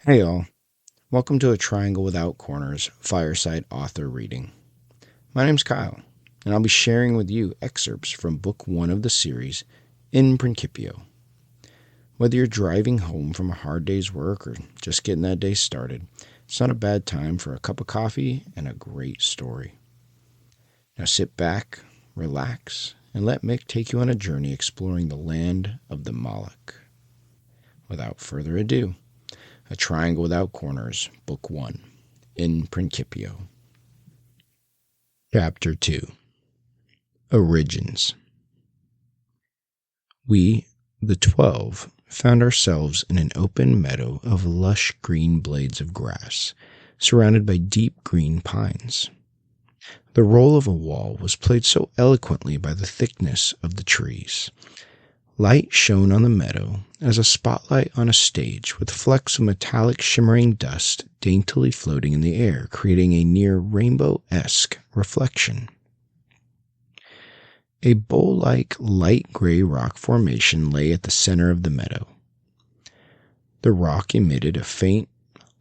Hey all, welcome to a Triangle Without Corners fireside author reading. My name's Kyle, and I'll be sharing with you excerpts from book 1 of the series, In Principio. Whether you're driving home from a hard day's work or just getting that day started, it's not a bad time for a cup of coffee and a great story. Now sit back, relax, and let Mick take you on a journey exploring the land of the Malakh. Without further ado, A Triangle Without Corners, Book 1, In Principio. Chapter 2. Origins. We, the 12, found ourselves in an open meadow of lush green blades of grass, surrounded by deep green pines. The role of a wall was played so eloquently by the thickness of the trees. Light shone on the meadow as a spotlight on a stage with flecks of metallic shimmering dust daintily floating in the air, creating a near rainbow-esque reflection. A bowl-like light gray rock formation lay at the center of the meadow. The rock emitted a faint,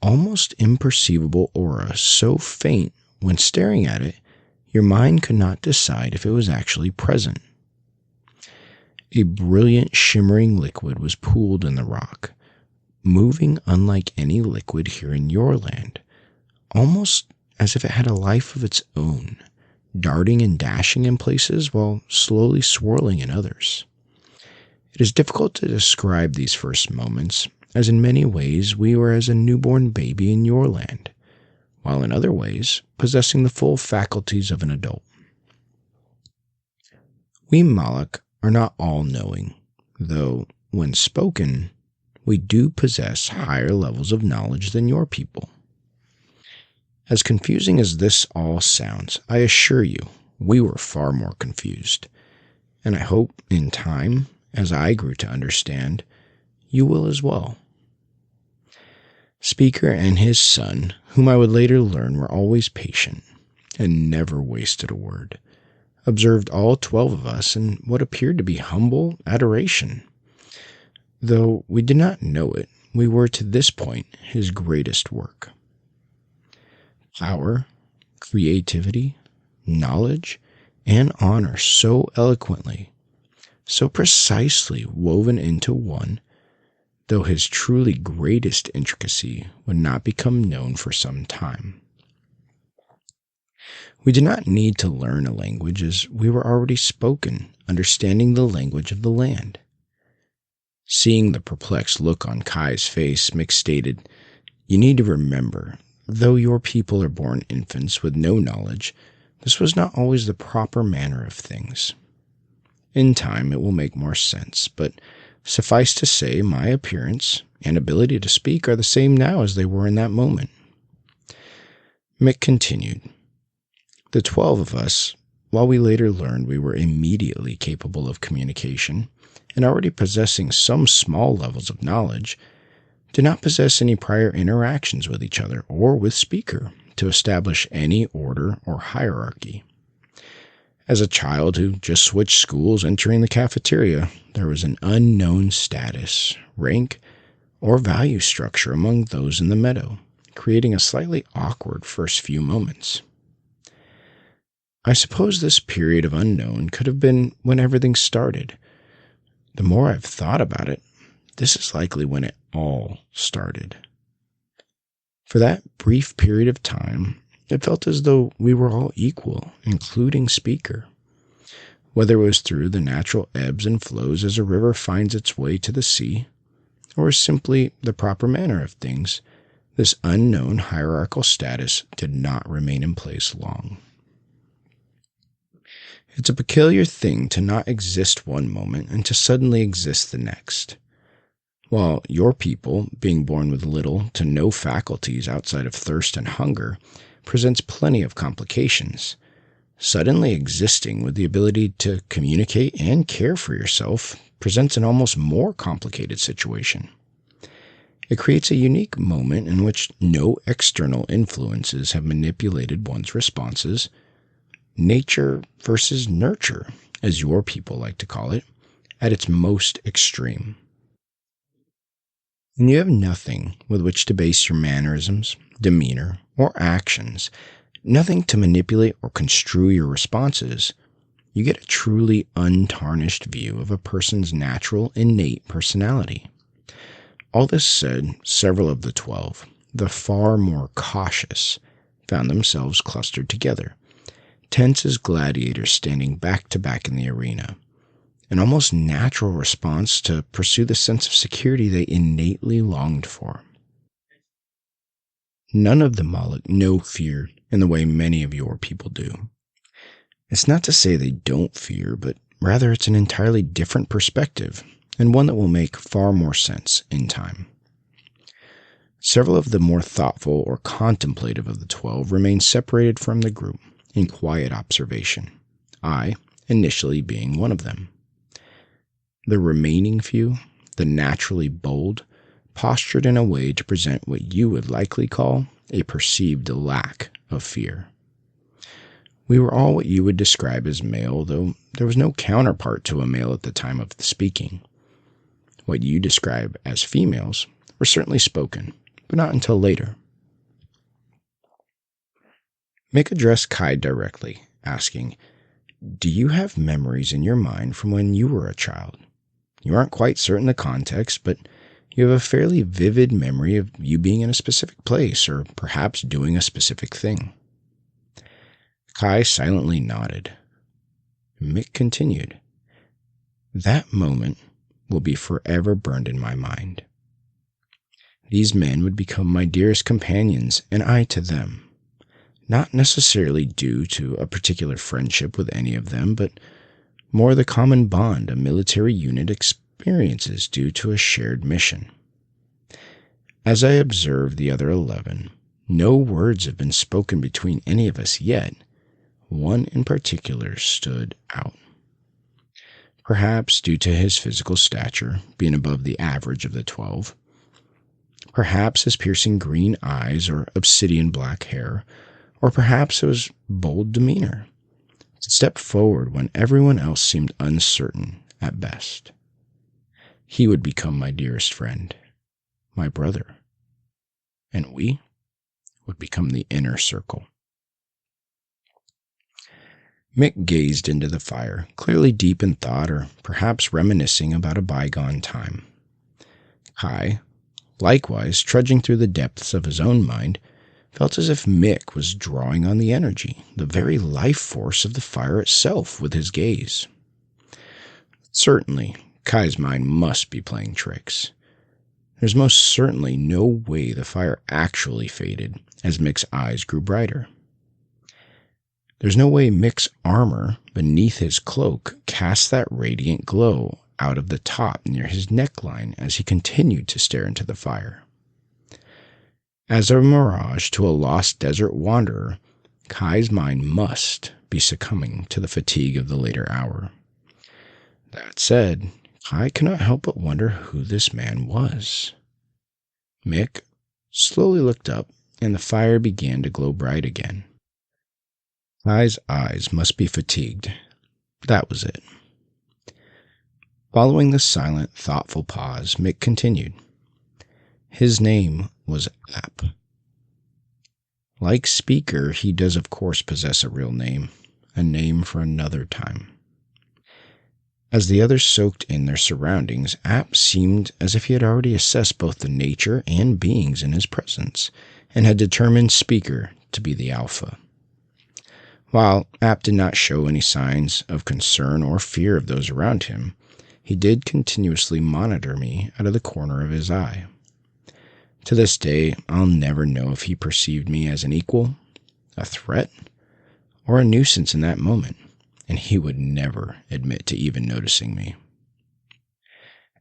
almost imperceivable aura, so faint when staring at it, your mind could not decide if it was actually present. A brilliant shimmering liquid was pooled in the rock, moving unlike any liquid here in your land, almost as if it had a life of its own, darting and dashing in places while slowly swirling in others. It is difficult to describe these first moments, as in many ways we were as a newborn baby in your land, while in other ways possessing the full faculties of an adult. We Malakh are not all-knowing, though, when spoken, we do possess higher levels of knowledge than your people. As confusing as this all sounds, I assure you, we were far more confused, and I hope, in time, as I grew to understand, you will as well. Speaker and his son, whom I would later learn were always patient, and never wasted a word, observed all 12 of us in what appeared to be humble adoration. Though we did not know it, we were to this point his greatest work. Power, creativity, knowledge, and honor so eloquently, so precisely woven into one, though his truly greatest intricacy would not become known for some time. We did not need to learn a language, as we were already spoken, understanding the language of the land. Seeing the perplexed look on Kai's face, Mick stated, "You need to remember, though your people are born infants with no knowledge, this was not always the proper manner of things. In time it will make more sense, but suffice to say my appearance and ability to speak are the same now as they were in that moment." Mick continued, "The 12 of us, while we later learned we were immediately capable of communication and already possessing some small levels of knowledge, did not possess any prior interactions with each other or with Speaker to establish any order or hierarchy. As a child who just switched schools entering the cafeteria, there was an unknown status, rank, or value structure among those in the meadow, creating a slightly awkward first few moments. I suppose this period of unknown could have been when everything started. The more I've thought about it, this is likely when it all started. For that brief period of time, it felt as though we were all equal, including Speaker. Whether it was through the natural ebbs and flows as a river finds its way to the sea, or simply the proper manner of things, this unknown hierarchical status did not remain in place long. It's a peculiar thing to not exist one moment and to suddenly exist the next. While your people, being born with little to no faculties outside of thirst and hunger, presents plenty of complications, suddenly existing with the ability to communicate and care for yourself presents an almost more complicated situation. It creates a unique moment in which no external influences have manipulated one's responses. Nature versus nurture, as your people like to call it, at its most extreme. And you have nothing with which to base your mannerisms, demeanor, or actions, nothing to manipulate or construe your responses, you get a truly untarnished view of a person's natural, innate personality. All this said, several of the 12, the far more cautious, found themselves clustered together, tense as gladiators standing back to back in the arena, an almost natural response to pursue the sense of security they innately longed for. None of the Malakh know fear in the way many of your people do. It's not to say they don't fear, but rather it's an entirely different perspective, and one that will make far more sense in time. Several of the more thoughtful or contemplative of the 12 remain separated from the group in quiet observation, I initially being one of them. The remaining few, the naturally bold, postured in a way to present what you would likely call a perceived lack of fear. We were all what you would describe as male, though there was no counterpart to a male at the time of the speaking. What you describe as females were certainly spoken, but not until later. Mick addressed Kai directly, asking, "Do you have memories in your mind from when you were a child? You aren't quite certain the context, but you have a fairly vivid memory of you being in a specific place, or perhaps doing a specific thing." Kai silently nodded. Mick continued, "That moment will be forever burned in my mind. These men would become my dearest companions, and I to them. Not necessarily due to a particular friendship with any of them, but more the common bond a military unit experiences due to a shared mission. As I observe the other 11, no words have been spoken between any of us yet. One in particular stood out. Perhaps due to his physical stature being above the average of the 12, perhaps his piercing green eyes or obsidian black hair, or perhaps it was bold demeanor, to step forward when everyone else seemed uncertain at best. He would become my dearest friend, my brother, and we would become the inner circle." Mick gazed into the fire, clearly deep in thought or perhaps reminiscing about a bygone time. Kai, likewise trudging through the depths of his own mind, felt as if Mick was drawing on the energy, the very life force of the fire itself with his gaze. Certainly, Kai's mind must be playing tricks. There's most certainly no way the fire actually faded as Mick's eyes grew brighter. There's no way Mick's armor beneath his cloak cast that radiant glow out of the top near his neckline as he continued to stare into the fire. As a mirage to a lost desert wanderer, Kai's mind must be succumbing to the fatigue of the later hour. That said, Kai could not help but wonder who this man was. Mick slowly looked up, and the fire began to glow bright again. Kai's eyes must be fatigued. That was it. Following the silent, thoughtful pause, Mick continued. His name was App. Like Speaker, he does of course possess a real name, a name for another time. As the others soaked in their surroundings, App seemed as if he had already assessed both the nature and beings in his presence, and had determined Speaker to be the alpha. While App did not show any signs of concern or fear of those around him, he did continuously monitor me out of the corner of his eye. To this day, I'll never know if he perceived me as an equal, a threat, or a nuisance in that moment, and he would never admit to even noticing me.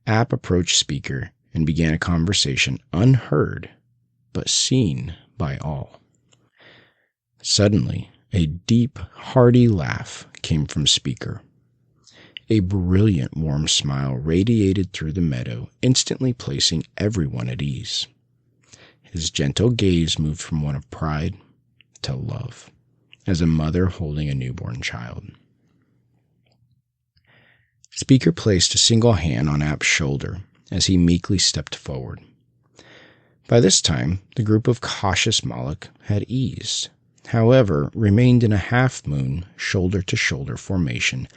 App approached Speaker and began a conversation unheard, but seen by all. Suddenly, a deep, hearty laugh came from Speaker. A brilliant, warm smile radiated through the meadow, instantly placing everyone at ease. His gentle gaze moved from one of pride to love, as a mother holding a newborn child. Speaker placed a single hand on App's shoulder as he meekly stepped forward, By this time, the group of cautious Malakh had eased, however, remained in a half-moon, shoulder-to-shoulder formation,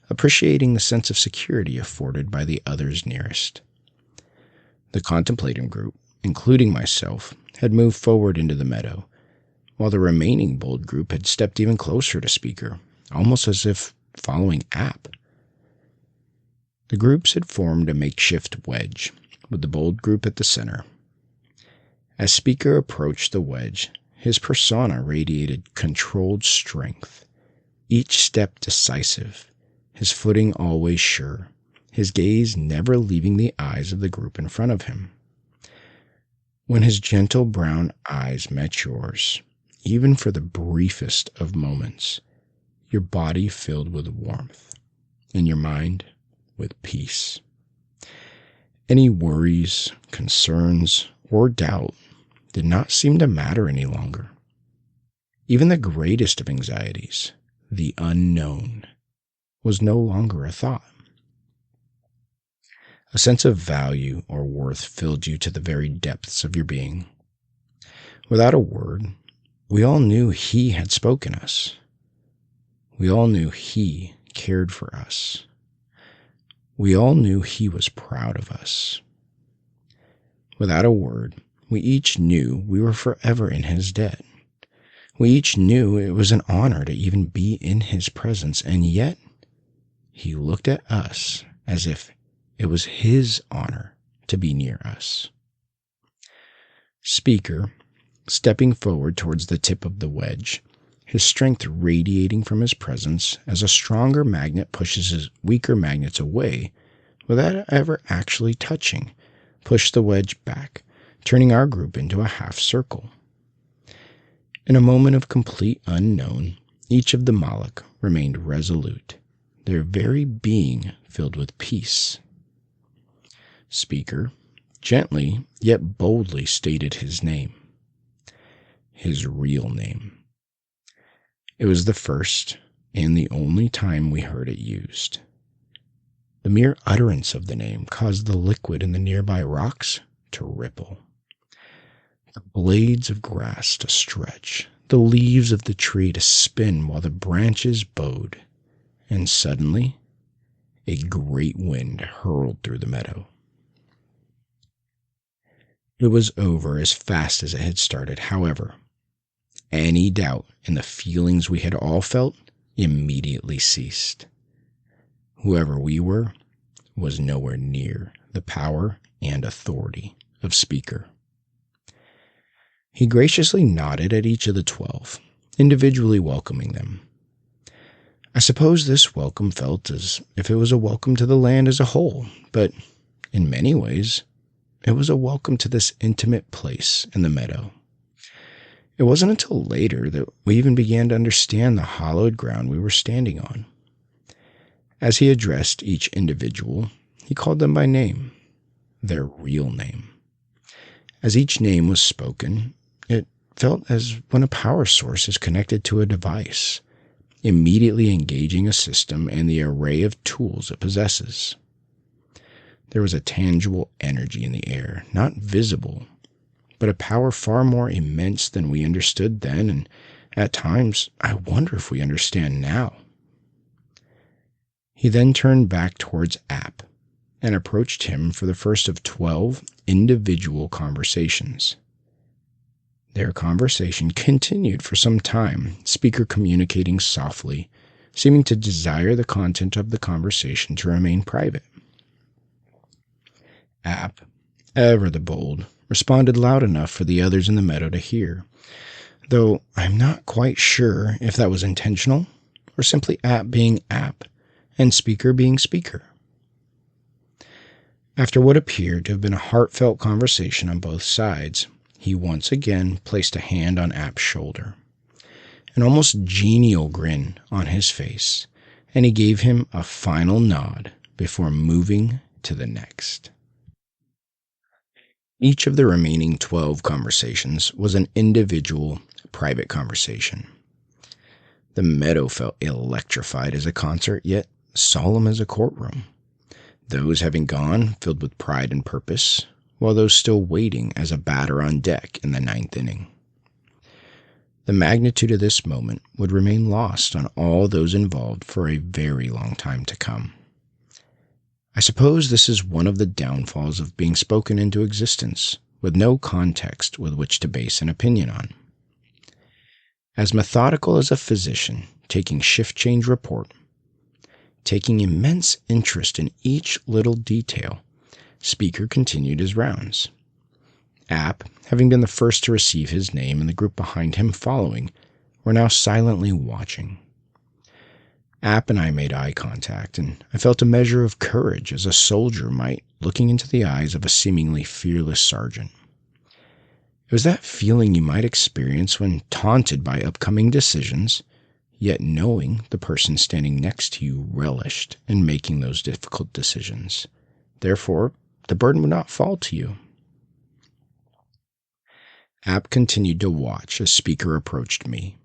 appreciating the sense of security afforded by the others nearest. The contemplating group, including myself, had moved forward into the meadow, while the remaining bold group had stepped even closer to Speaker, almost as if following App. The groups had formed a makeshift wedge, with the bold group at the center. As Speaker approached the wedge, his persona radiated controlled strength, each step decisive, his footing always sure, his gaze never leaving the eyes of the group in front of him. When his gentle brown eyes met yours, even for the briefest of moments, your body filled with warmth, and your mind with peace. Any worries, concerns, or doubt did not seem to matter any longer. Even the greatest of anxieties, the unknown, was no longer a thought. A sense of value or worth filled you to the very depths of your being. Without a word, we all knew he had spoken us. We all knew he cared for us. We all knew he was proud of us. Without a word, we each knew we were forever in his debt. We each knew it was an honor to even be in his presence, and yet he looked at us as if it was his honor to be near us. Speaker, stepping forward towards the tip of the wedge, his strength radiating from his presence as a stronger magnet pushes his weaker magnets away without ever actually touching, pushed the wedge back, turning our group into a half circle. In a moment of complete unknown, each of the Malakh remained resolute, their very being filled with peace. Speaker gently yet boldly stated his name, his real name. It was the first and the only time we heard it used. The mere utterance of the name caused the liquid in the nearby rocks to ripple, the blades of grass to stretch, the leaves of the tree to spin while the branches bowed, and suddenly a great wind hurled through the meadow. It was over as fast as it had started, however. Any doubt in the feelings we had all felt immediately ceased. Whoever we were was nowhere near the power and authority of Speaker. He graciously nodded at each of the 12, individually welcoming them. I suppose this welcome felt as if it was a welcome to the land as a whole, but in many ways, it was a welcome to this intimate place in the meadow. It wasn't until later that we even began to understand the hallowed ground we were standing on. As he addressed each individual, he called them by name, their real name. As each name was spoken, it felt as when a power source is connected to a device, immediately engaging a system and the array of tools it possesses. There was a tangible energy in the air, not visible, but a power far more immense than we understood then, and at times I wonder if we understand now. He then turned back towards App and approached him for the first of 12 individual conversations. Their conversation continued for some time, Speaker communicating softly, seeming to desire the content of the conversation to remain private. App, ever the bold, responded loud enough for the others in the meadow to hear, though I'm not quite sure if that was intentional or simply App being App and Speaker being Speaker. After what appeared to have been a heartfelt conversation on both sides, he once again placed a hand on App's shoulder, an almost genial grin on his face, and he gave him a final nod before moving to the next. Each of the remaining 12 conversations was an individual, private conversation. The meadow felt electrified as a concert, yet solemn as a courtroom. Those having gone, filled with pride and purpose, while those still waiting as a batter on deck in the ninth inning. The magnitude of this moment would remain lost on all those involved for a very long time to come. I suppose this is one of the downfalls of being spoken into existence, with no context with which to base an opinion on. As methodical as a physician taking shift change report, taking immense interest in each little detail, Speaker continued his rounds. App, having been the first to receive his name and the group behind him following, were now silently watching. App and I made eye contact, and I felt a measure of courage as a soldier might looking into the eyes of a seemingly fearless sergeant. It was that feeling you might experience when taunted by upcoming decisions, yet knowing the person standing next to you relished in making those difficult decisions. Therefore, the burden would not fall to you. App continued to watch as Speaker approached me.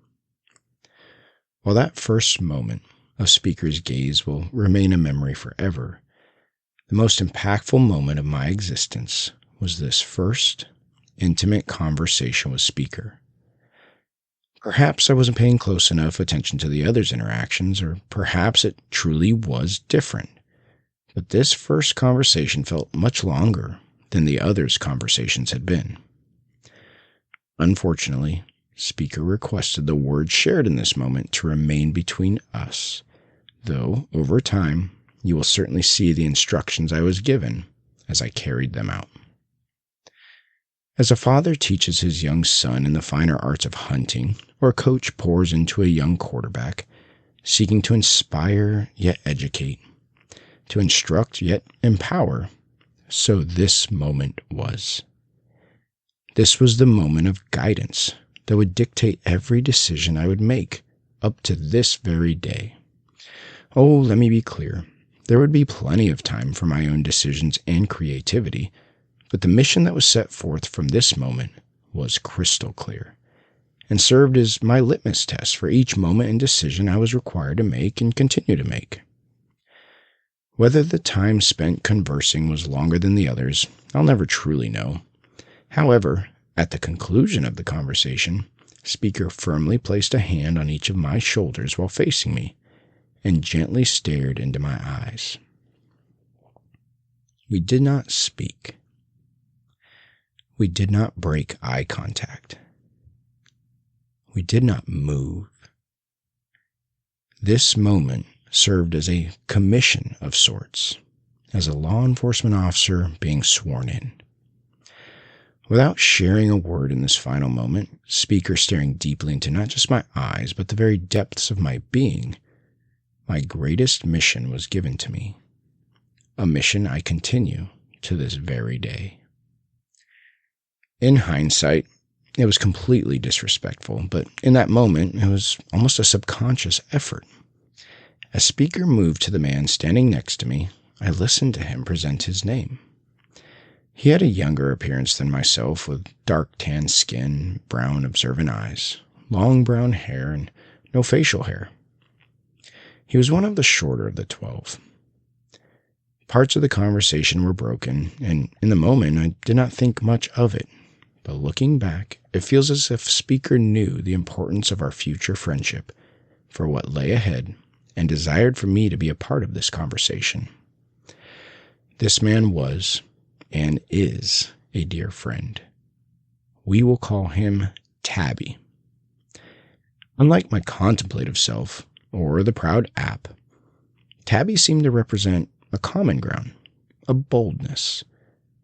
While that first moment of Speaker's gaze will remain a memory forever, the most impactful moment of my existence was this first intimate conversation with Speaker. Perhaps I wasn't paying close enough attention to the others' interactions, or perhaps it truly was different. But this first conversation felt much longer than the others' conversations had been. Unfortunately, Speaker requested the words shared in this moment to remain between us, though, over time, you will certainly see the instructions I was given as I carried them out. As a father teaches his young son in the finer arts of hunting, or a coach pours into a young quarterback, seeking to inspire yet educate, to instruct yet empower, so this moment was. This was the moment of guidance that would dictate every decision I would make up to this very day. Oh, let me be clear. There would be plenty of time for my own decisions and creativity, but the mission that was set forth from this moment was crystal clear, and served as my litmus test for each moment and decision I was required to make and continue to make. Whether the time spent conversing was longer than the others, I'll never truly know. However, at the conclusion of the conversation, Speaker firmly placed a hand on each of my shoulders while facing me, and gently stared into my eyes. We did not speak. We did not break eye contact. We did not move. This moment served as a commission of sorts, as a law enforcement officer being sworn in. Without sharing a word in this final moment, Speaker staring deeply into not just my eyes, but the very depths of my being, my greatest mission was given to me, a mission I continue to this very day. In hindsight, it was completely disrespectful, but in that moment, it was almost a subconscious effort. As Speaker moved to the man standing next to me, I listened to him present his name. He had a younger appearance than myself, with dark tan skin, brown observant eyes, long brown hair, and no facial hair. He was one of the shorter of the 12. Parts of the conversation were broken, and in the moment I did not think much of it. But looking back, it feels as if Speaker knew the importance of our future friendship, for what lay ahead, and desired for me to be a part of this conversation. This man was, and is, a dear friend. We will call him Tabby. Unlike my contemplative self, or the proud App, Tabby seemed to represent a common ground, a boldness,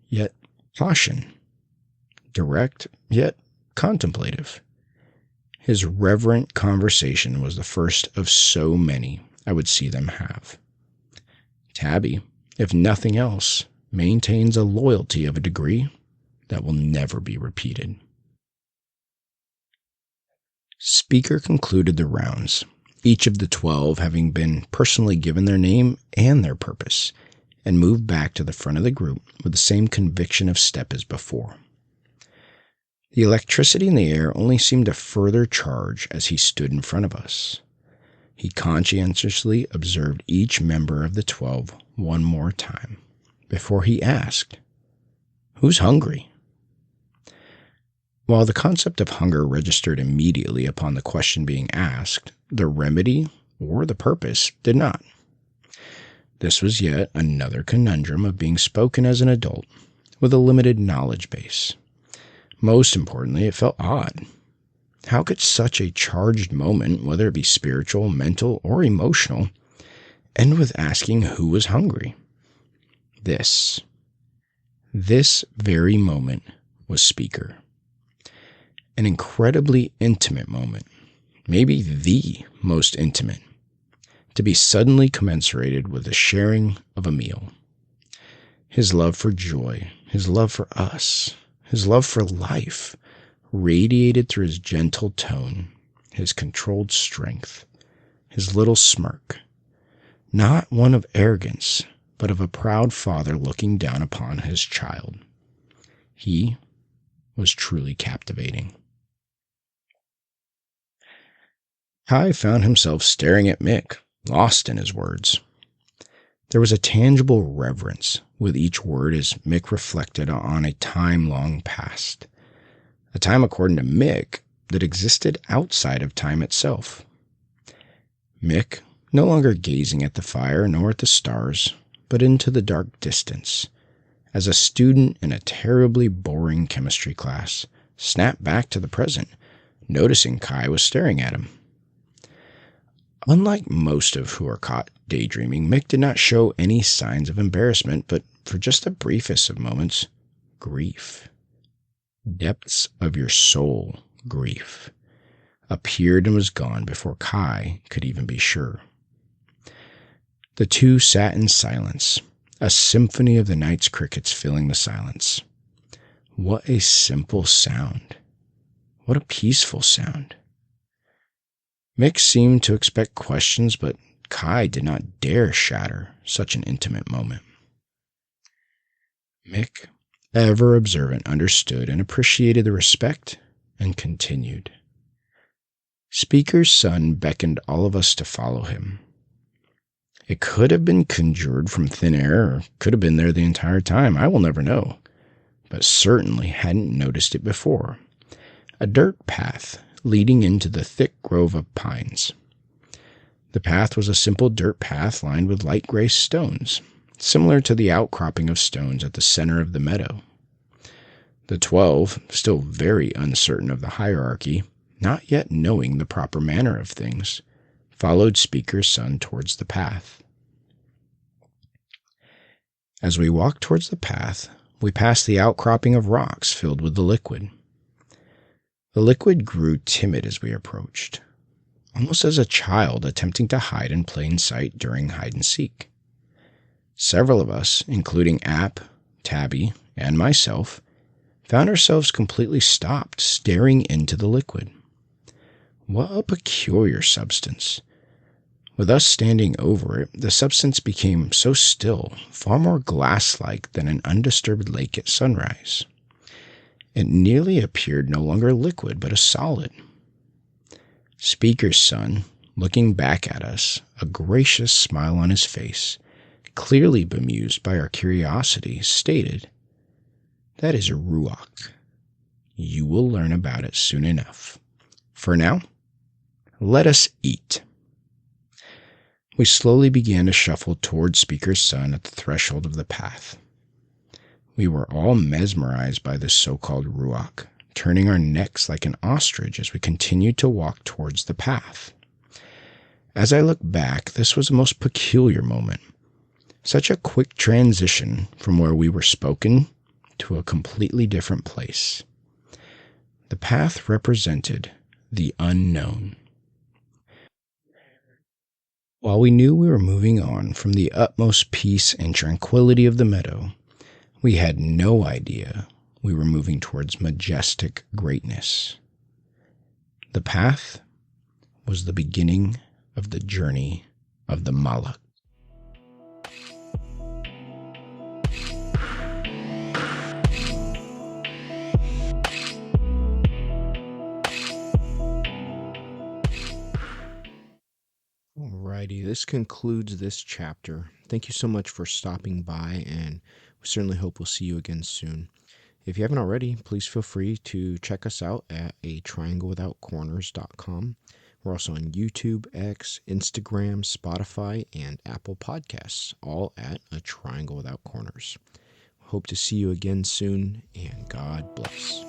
yet caution, direct, yet contemplative. His reverent conversation was the first of so many I would see them have. Tabby, if nothing else, maintains a loyalty of a degree that will never be repeated. Speaker concluded the rounds, each of the 12 having been personally given their name and their purpose, and moved back to the front of the group with the same conviction of step as before. The electricity in the air only seemed to further charge as he stood in front of us. He conscientiously observed each member of the 12 one more time before he asked, Who's hungry? While the concept of hunger registered immediately upon the question being asked, the remedy or the purpose did not. This was yet another conundrum of being spoken as an adult with a limited knowledge base. Most importantly, it felt odd. How could such a charged moment, whether it be spiritual, mental, or emotional, end with asking who was hungry? This very moment was Speaker. An incredibly intimate moment, maybe the most intimate, to be suddenly commensurated with the sharing of a meal. His love for joy, his love for us, his love for life radiated through his gentle tone, his controlled strength, his little smirk, not one of arrogance, but of a proud father looking down upon his child. He was truly captivating. Kai found himself staring at Mick, lost in his words. There was a tangible reverence with each word as Mick reflected on a time long past, a time according to Mick that existed outside of time itself. Mick, no longer gazing at the fire nor at the stars, but into the dark distance, as a student in a terribly boring chemistry class, snapped back to the present, noticing Kai was staring at him. Unlike most of who are caught daydreaming, Mick did not show any signs of embarrassment, but for just the briefest of moments, grief, depths of your soul grief, appeared and was gone before Kai could even be sure. The two sat in silence, a symphony of the night's crickets filling the silence. What a simple sound. What a peaceful sound. Mick seemed to expect questions, but Kai did not dare shatter such an intimate moment. Mick, ever observant, understood and appreciated the respect and continued. Speaker's son beckoned all of us to follow him. It could have been conjured from thin air or could have been there the entire time. I will never know, but certainly hadn't noticed it before. A dirt path leading into the thick grove of pines. The path was a simple dirt path lined with light gray stones, similar to the outcropping of stones at the center of the meadow. The 12, still very uncertain of the hierarchy, not yet knowing the proper manner of things, followed Speaker's son towards the path. As we walked towards the path, we passed the outcropping of rocks filled with the liquid. The liquid grew timid as we approached, almost as a child attempting to hide in plain sight during hide-and-seek. Several of us, including App, Tabby, and myself, found ourselves completely stopped, staring into the liquid. What a peculiar substance. With us standing over it, the substance became so still, far more glass-like than an undisturbed lake at sunrise. It nearly appeared no longer liquid, but a solid. Speaker's son, looking back at us, a gracious smile on his face, clearly bemused by our curiosity, stated, "That is Ruach. You will learn about it soon enough. For now, let us eat." We slowly began to shuffle toward Speaker's son at the threshold of the path. We were all mesmerized by this so-called Ruach, turning our necks like an ostrich as we continued to walk towards the path. As I look back, this was a most peculiar moment. Such a quick transition from where we were spoken to a completely different place. The path represented the unknown. While we knew we were moving on from the utmost peace and tranquility of the meadow, we had no idea we were moving towards majestic greatness. The path was the beginning of the journey of the Malakh. Alrighty, this concludes this chapter. Thank you so much for stopping by, and we certainly hope we'll see you again soon. If you haven't already, please feel free to check us out at atrianglewithoutcorners.com. We're also on YouTube, X, Instagram, Spotify, and Apple Podcasts, all at A Triangle Without Corners. Hope to see you again soon, and God bless.